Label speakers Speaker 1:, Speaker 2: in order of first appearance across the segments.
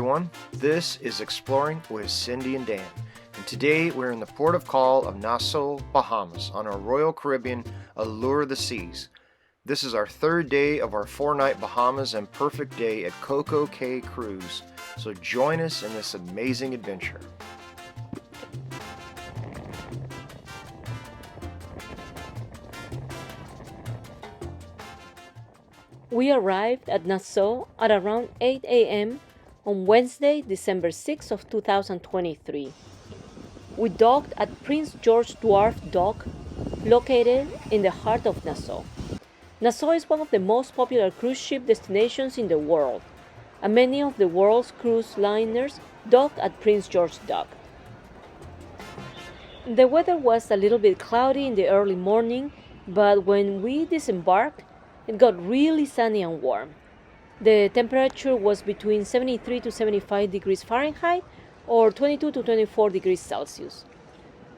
Speaker 1: everyone. This is Exploring with Cindy and Dan. And today we're in the port of call of Nassau, Bahamas on our Royal Caribbean Allure of the Seas. This is our third day of our 4-night Bahamas and Perfect day at Coco Cay cruise. So join us in this amazing adventure.
Speaker 2: We arrived at Nassau at around 8 a.m. on Wednesday, December 6th of 2023. We docked at Prince George Wharf Dock, located in the heart of Nassau. Nassau is one of the most popular cruise ship destinations in the world, and many of the world's cruise liners dock at Prince George Dock. The weather was a little bit cloudy in the early morning, but when we disembarked, it got really sunny and warm. The temperature was between 73 to 75 degrees Fahrenheit or 22 to 24 degrees Celsius.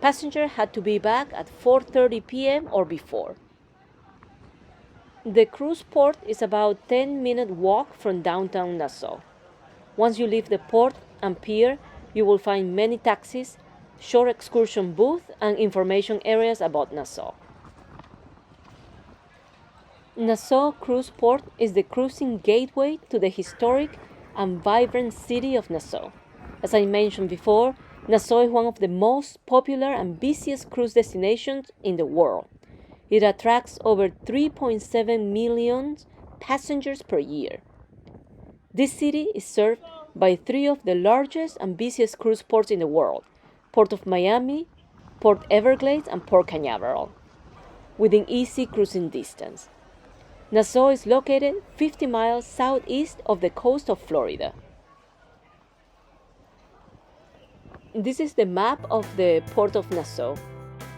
Speaker 2: Passengers had to be back at 4:30 p.m. or before. The cruise port is about a 10-minute walk from downtown Nassau. Once you leave the port and pier, you will find many taxis, short excursion booths, and information areas about Nassau. Nassau Cruise Port is the cruising gateway to the historic and vibrant city of Nassau. As I mentioned before, Nassau is one of the most popular and busiest cruise destinations in the world. It attracts over 3.7 million passengers per year. This city is served by three of the largest and busiest cruise ports in the world: Port of Miami, Port Everglades, and Port Canaveral, within easy cruising distance. Nassau is located 50 miles southeast of the coast of Florida. This is the map of the Port of Nassau,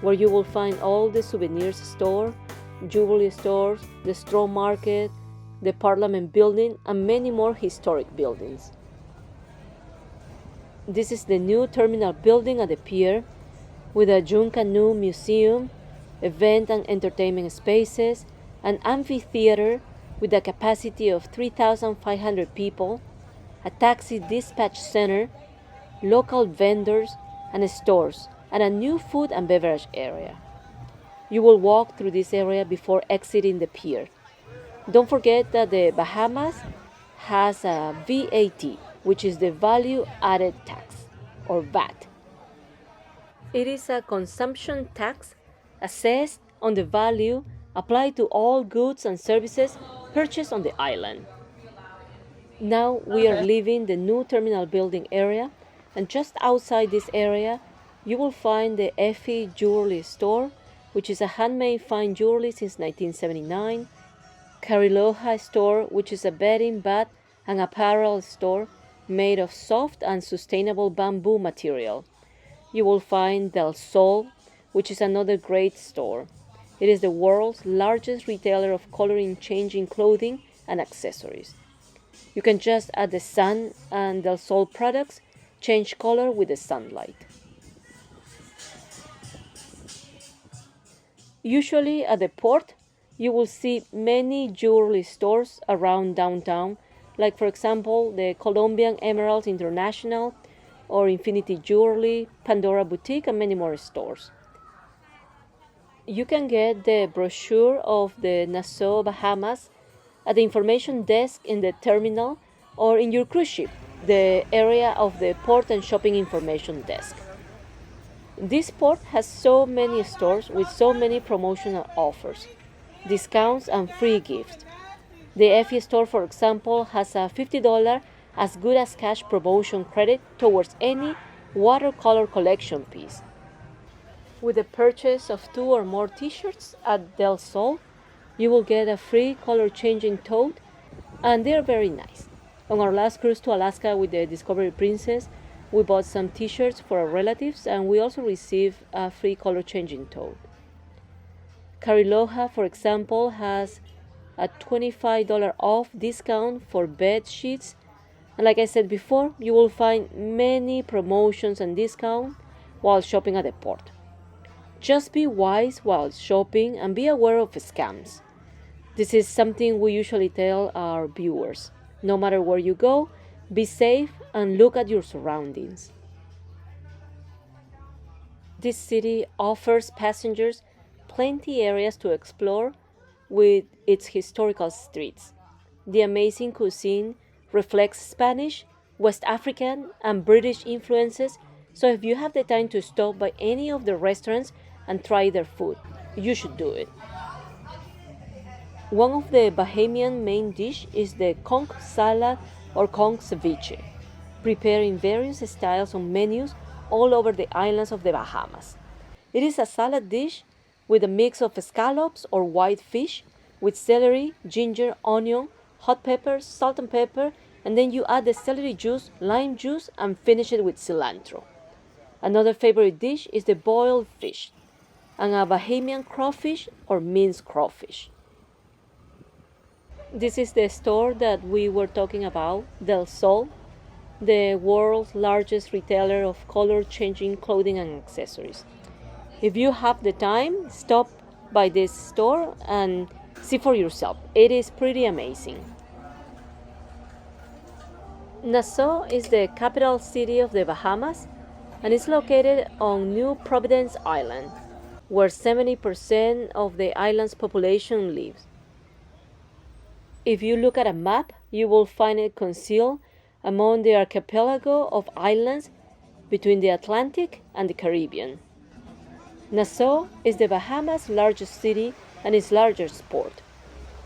Speaker 2: where you will find all the souvenirs store, jewelry stores, the straw market, the Parliament building, and many more historic buildings. This is the new terminal building at the pier, with a junk canoe museum, event and entertainment spaces, an amphitheater with a capacity of 3,500 people, a taxi dispatch center, local vendors and stores, and a new food and beverage area. You will walk through this area before exiting the pier. Don't forget that the Bahamas has a VAT, which is the Value Added Tax, or VAT. It is a consumption tax assessed on the value applied to all goods and services purchased on the island. Now we are leaving the new terminal building area, and just outside this area you will find the Effie Jewelry Store, which is a handmade fine jewelry since 1979, Cariloha Store, which is a bedding, bath, and apparel store made of soft and sustainable bamboo material. You will find Del Sol, which is another great store. It is the world's largest retailer of coloring changing clothing and accessories. You can just add the sun and Del Sol products change color with the sunlight. Usually at the port, you will see many jewelry stores around downtown, like for example the Colombian Emeralds International or Infinity Jewelry, Pandora Boutique, and many more stores. You can get the brochure of the Nassau Bahamas at the information desk in the terminal or in your cruise ship, the area of the port and shopping information desk. This port has so many stores with so many promotional offers, discounts, and free gifts. The Effie store, for example, has a $50 as good as cash promotion credit towards any watercolor collection piece. With the purchase of 2 or more t-shirts at Del Sol, you will get a free color-changing tote, and they're very nice. On our last cruise to Alaska with the Discovery Princess, we bought some t-shirts for our relatives, and we also received a free color-changing tote. Cariloha, for example, has a $25 off discount for bed sheets, and like I said before, you will find many promotions and discounts while shopping at the port. Just be wise while shopping and be aware of scams. This is something we usually tell our viewers. No matter where you go, Be safe and look at your surroundings. This city offers passengers plenty areas to explore with its historical streets. The amazing cuisine reflects Spanish, West African, and British influences, so if you have the time to stop by any of the restaurants and try their food, you should do it. One of the Bahamian main dish is the conch salad or conch ceviche, prepared in various styles on menus all over the islands of the Bahamas. It is a salad dish with a mix of scallops or white fish with celery, ginger, onion, hot pepper, salt and pepper, and then you add the celery juice, lime juice, and finish it with cilantro. Another favorite dish is the boiled fish and a Bahamian crawfish or minced crawfish. This is the store that we were talking about, Del Sol, the world's largest retailer of color-changing clothing and accessories. If you have the time, stop by this store and see for yourself. It is pretty amazing. Nassau is the capital city of the Bahamas and is located on New Providence Island, where 70% of the island's population lives. If you look at a map, you will find it concealed among the archipelago of islands between the Atlantic and the Caribbean. Nassau is the Bahamas' largest city and its largest port.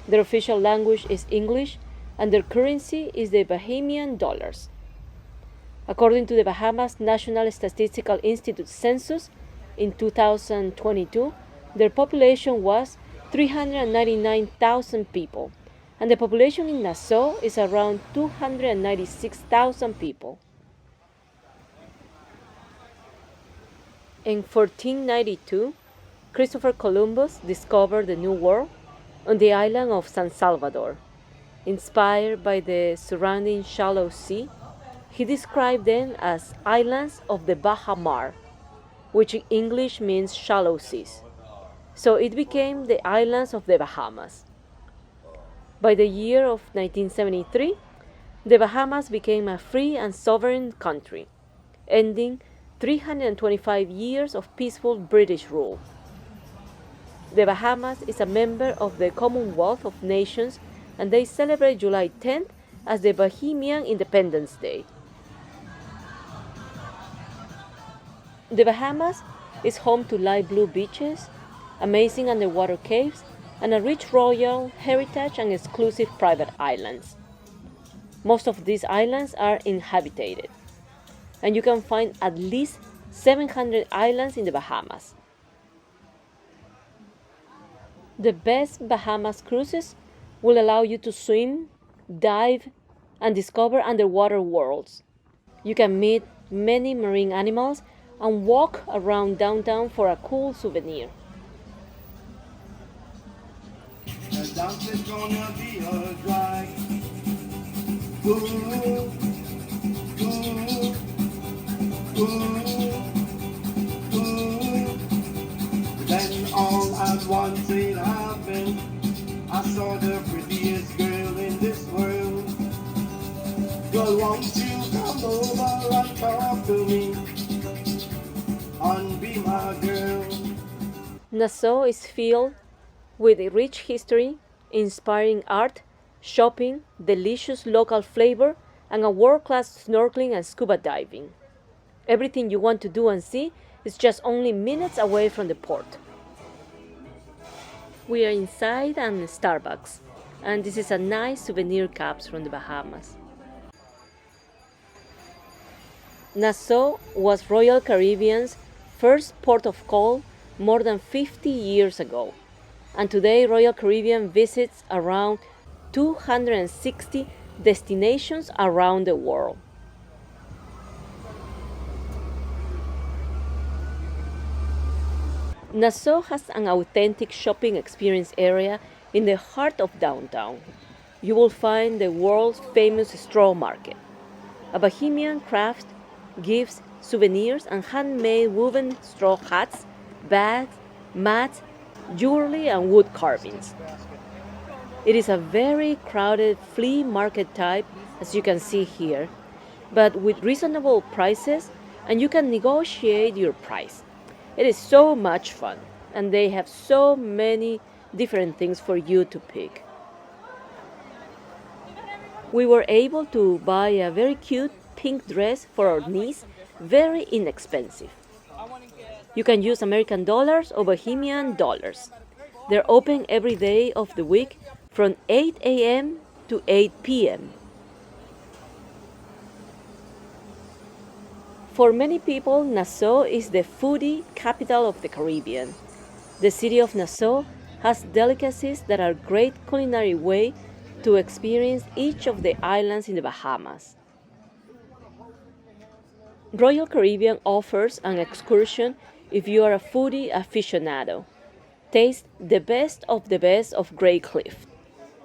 Speaker 2: Their official language is English, and their currency is the Bahamian dollars. According to the Bahamas National Statistical Institute census, in 2022, their population was 399,000 people, and the population in Nassau is around 296,000 people. In 1492, Christopher Columbus discovered the New World on the island of San Salvador. Inspired by the surrounding shallow sea, he described them as islands of the Baja Mar, which in English means shallow seas. So it became the islands of the Bahamas. By the year of 1973, the Bahamas became a free and sovereign country, ending 325 years of peaceful British rule. The Bahamas is a member of the Commonwealth of Nations, and they celebrate July 10th as the Bahamian Independence Day. The Bahamas is home to light blue beaches, amazing underwater caves, and a rich royal heritage and exclusive private islands. Most of these islands are inhabited, and you can find at least 700 islands in the Bahamas. The best Bahamas cruises will allow you to swim, dive, and discover underwater worlds. You can meet many marine animals and walk around downtown for a cool souvenir.
Speaker 3: The dance is gonna be a drag. Ooh, ooh, ooh, ooh. Then all at once it happened. I saw the prettiest girl in this world. Girl, won't you come over and talk to me and be my girl?
Speaker 2: Nassau is filled with a rich history, inspiring art, shopping, delicious local flavor, and a world-class snorkeling and scuba diving. Everything you want to do and see is just only minutes away from the port. We are inside an Starbucks, and this is a nice souvenir cups from the Bahamas. Nassau was Royal Caribbean's first port of call more than 50 years ago, and today Royal Caribbean visits around 260 destinations around the world. Nassau has an authentic shopping experience area in the heart of downtown. You will find the world's famous straw market, a Bahamian craft, gifts, souvenirs, and handmade woven straw hats, bags, mats, jewelry, and wood carvings. It is a very crowded flea market type, as you can see here, but with reasonable prices, and you can negotiate your price. It is so much fun, and they have so many different things for you to pick. We were able to buy a very cute pink dress for our niece, very inexpensive. You can use American dollars or Bohemian dollars. They're open every day of the week from 8 a.m. to 8 p.m. For many people, Nassau is the foodie capital of the Caribbean. The city of Nassau has delicacies that are a great culinary way to experience each of the islands in the Bahamas. Royal Caribbean offers an excursion if you are a foodie aficionado. Taste the best of Grey Cliff.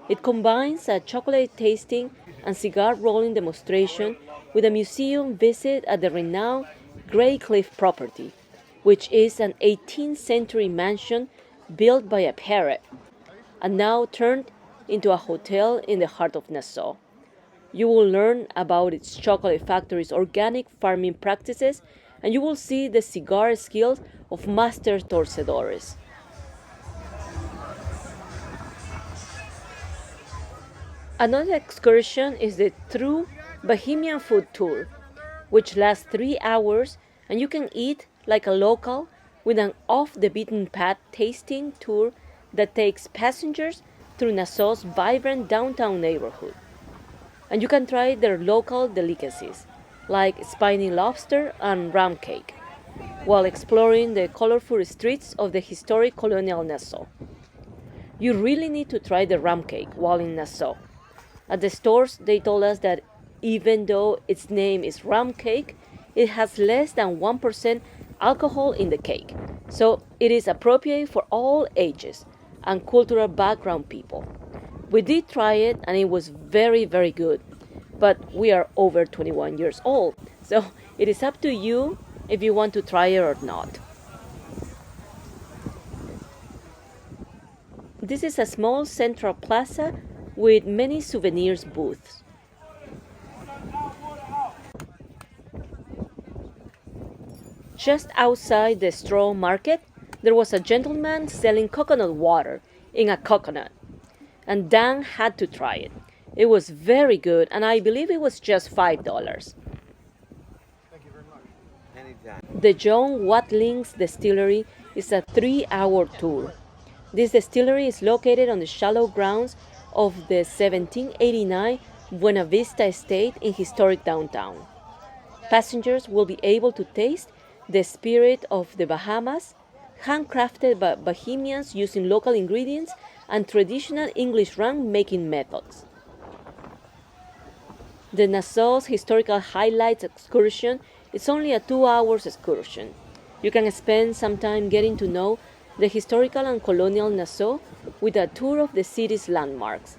Speaker 2: It combines a chocolate tasting and cigar rolling demonstration with a museum visit at the renowned Grey Cliff property, which is an 18th century mansion built by a pirate and now turned into a hotel in the heart of Nassau. You will learn about its chocolate factory's organic farming practices, and you will see the cigar skills of master torcedores. Another excursion is the True Bohemian Food Tour, which lasts 3 hours, and you can eat like a local with an off-the-beaten-path tasting tour that takes passengers through Nassau's vibrant downtown neighborhood. And you can try their local delicacies, like spiny lobster and rum cake, while exploring the colorful streets of the historic colonial Nassau. You really need to try the rum cake while in Nassau. At the stores, they told us that even though its name is rum cake, it has less than 1% alcohol in the cake, so it is appropriate for all ages and cultural background people. We did try it and it was very, very good, but we are over 21 years old, so it is up to you if you want to try it or not. This is a small central plaza with many souvenirs booths. Just outside the straw market, there was a gentleman selling coconut water in a coconut, and Dan had to try it. It was very good, and I believe it was just $5.
Speaker 4: Thank you very much. Anytime.
Speaker 2: The John Watling's Distillery is a 3-hour tour. This distillery is located on the shallow grounds of the 1789 Buena Vista Estate in historic downtown. Passengers will be able to taste the spirit of the Bahamas, handcrafted by Bahamians using local ingredients and traditional English rum making methods. The Nassau's Historical Highlights excursion is only a 2-hour excursion. You can spend some time getting to know the historical and colonial Nassau with a tour of the city's landmarks,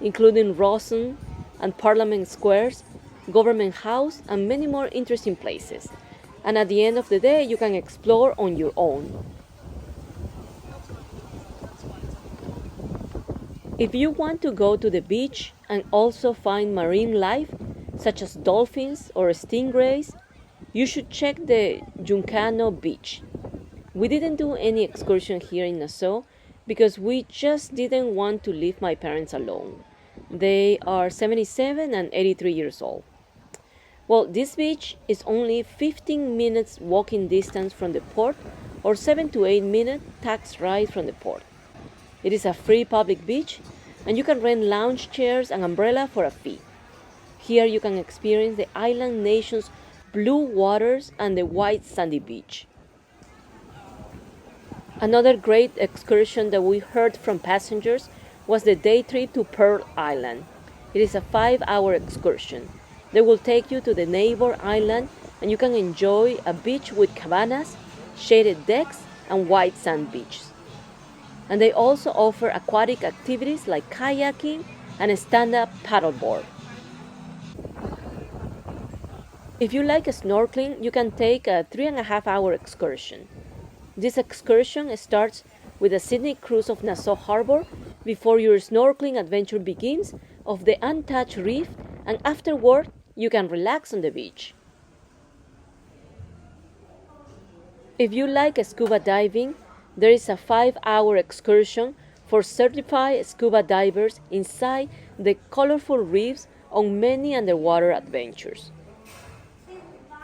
Speaker 2: including Rawson and Parliament Squares, Government House, and many more interesting places. And at the end of the day, you can explore on your own. If you want to go to the beach and also find marine life, such as dolphins or stingrays, you should check the Juncano Beach. We didn't do any excursion here in Nassau because we just didn't want to leave my parents alone. They are 77 and 83 years old. Well, this beach is only 15 minutes walking distance from the port or 7 to 8 minute taxi ride from the port. It is a free public beach and you can rent lounge chairs and umbrella for a fee. Here you can experience the island nation's blue waters and the white sandy beach. Another great excursion that we heard from passengers was the day trip to Pearl Island. It is a 5-hour excursion. They will take you to the neighbor island and you can enjoy a beach with cabanas, shaded decks, and white sand beaches. And they also offer aquatic activities like kayaking and a stand-up paddleboard. If you like snorkeling, you can take a 3.5-hour excursion. This excursion starts with a Sydney cruise of Nassau Harbor before your snorkeling adventure begins of the untouched reef, and afterward you can relax on the beach. If you like scuba diving, there is a 5-hour excursion for certified scuba divers inside the colorful reefs on many underwater adventures.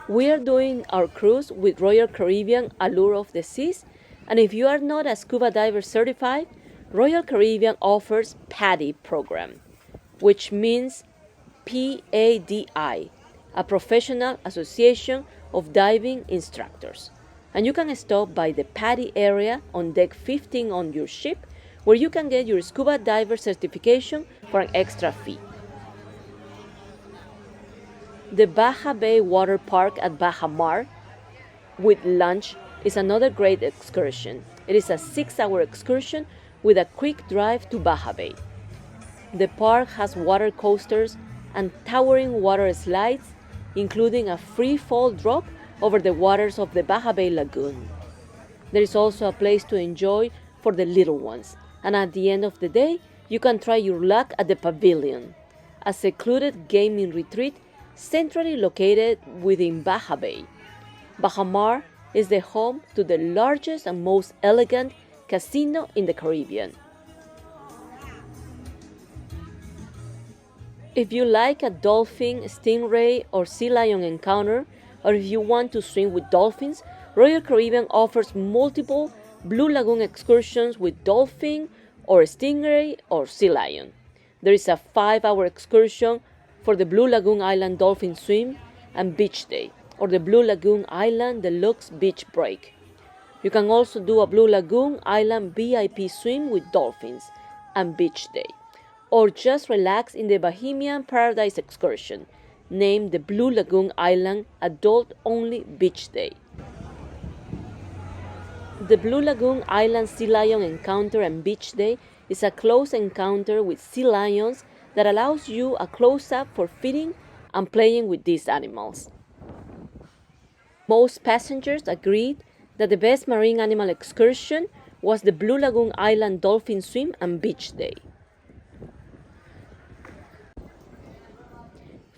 Speaker 2: We are doing our cruise with Royal Caribbean Allure of the Seas, and if you are not a scuba diver certified, Royal Caribbean offers PADI program, which means PADI, a professional association of diving instructors. And you can stop by the PADI area on deck 15 on your ship, where you can get your scuba diver certification for an extra fee. The Baja Bay Water Park at Baja Mar with lunch is another great excursion. It is a 6-hour excursion with a quick drive to Baja Bay. The park has water coasters and towering water slides, including a free fall drop over the waters of the Baja Bay Lagoon. There is also a place to enjoy for the little ones, and at the end of the day, you can try your luck at the Pavilion, a secluded gaming retreat centrally located within Baja Bay. Baja Mar is the home to the largest and most elegant casino in the Caribbean. If you like a dolphin, stingray, or sea lion encounter, or if you want to swim with dolphins, Royal Caribbean offers multiple Blue Lagoon excursions with dolphin or stingray or sea lion. There is a 5-hour excursion for the Blue Lagoon Island Dolphin Swim and Beach Day, or the Blue Lagoon Island Deluxe Beach Break. You can also do a Blue Lagoon Island VIP swim with dolphins and Beach Day, or just relax in the Bahamian Paradise excursion, named the Blue Lagoon Island Adult Only Beach Day. The Blue Lagoon Island Sea Lion Encounter and Beach Day is a close encounter with sea lions that allows you a close-up for feeding and playing with these animals. Most passengers agreed that the best marine animal excursion was the Blue Lagoon Island Dolphin Swim and Beach Day.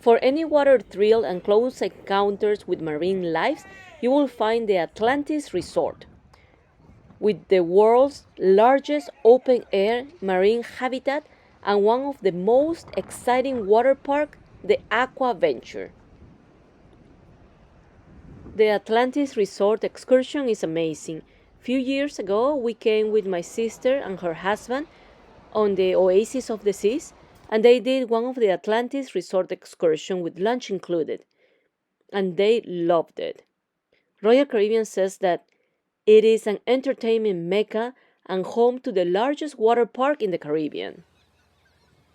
Speaker 2: For any water thrill and close encounters with marine life, you will find the Atlantis Resort, with the world's largest open-air marine habitat and one of the most exciting water parks, the Aqua Venture. The Atlantis Resort excursion is amazing. A few years ago, we came with my sister and her husband on the Oasis of the Seas, and they did one of the Atlantis Resort excursion with lunch included, and they loved it. Royal Caribbean says that it is an entertainment mecca and home to the largest water park in the Caribbean.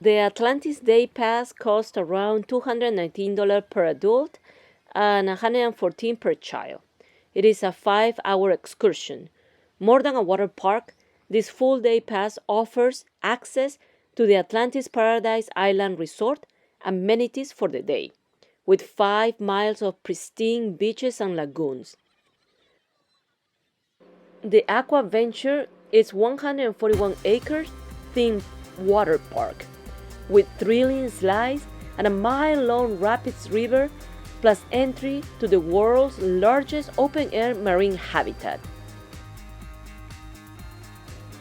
Speaker 2: The Atlantis Day Pass costs around $219 per adult and $114 per child. It is a 5-hour excursion. More than a water park, this full day pass offers access to the Atlantis Paradise Island Resort amenities for the day, with 5 miles of pristine beaches and lagoons. The Aqua Venture is 141-acre themed water park with thrilling slides and a mile-long rapids river, plus entry to the world's largest open-air marine habitat.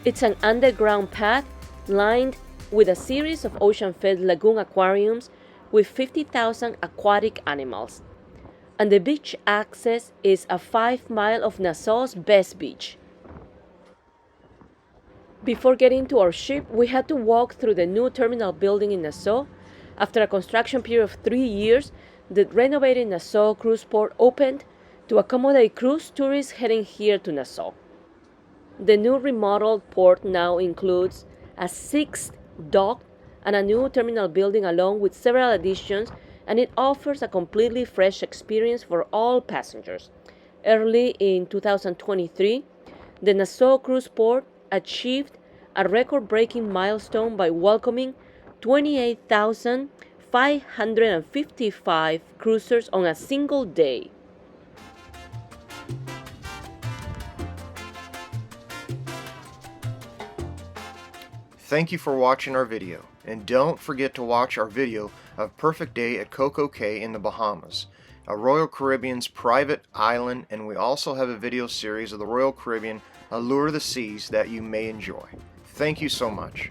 Speaker 2: It's an underground path lined with a series of ocean-fed lagoon aquariums with 50,000 aquatic animals. And the beach access is a 5 mile of Nassau's best beach. Before getting to our ship, we had to walk through the new terminal building in Nassau. After a construction period of 3 years, the renovated Nassau Cruise port opened to accommodate cruise tourists heading here to Nassau. The new remodeled port now includes a 6th dock and a new terminal building along with several additions, and it offers a completely fresh experience for all passengers. Early in 2023, the Nassau Cruise Port achieved a record-breaking milestone by welcoming 28,555 cruisers on a single day.
Speaker 1: Thank you for watching our video, and don't forget to watch our video of Perfect Day at Coco Cay in the Bahamas, a Royal Caribbean's private island, and we also have a video series of the Royal Caribbean Allure the Seas that you may enjoy. Thank you so much.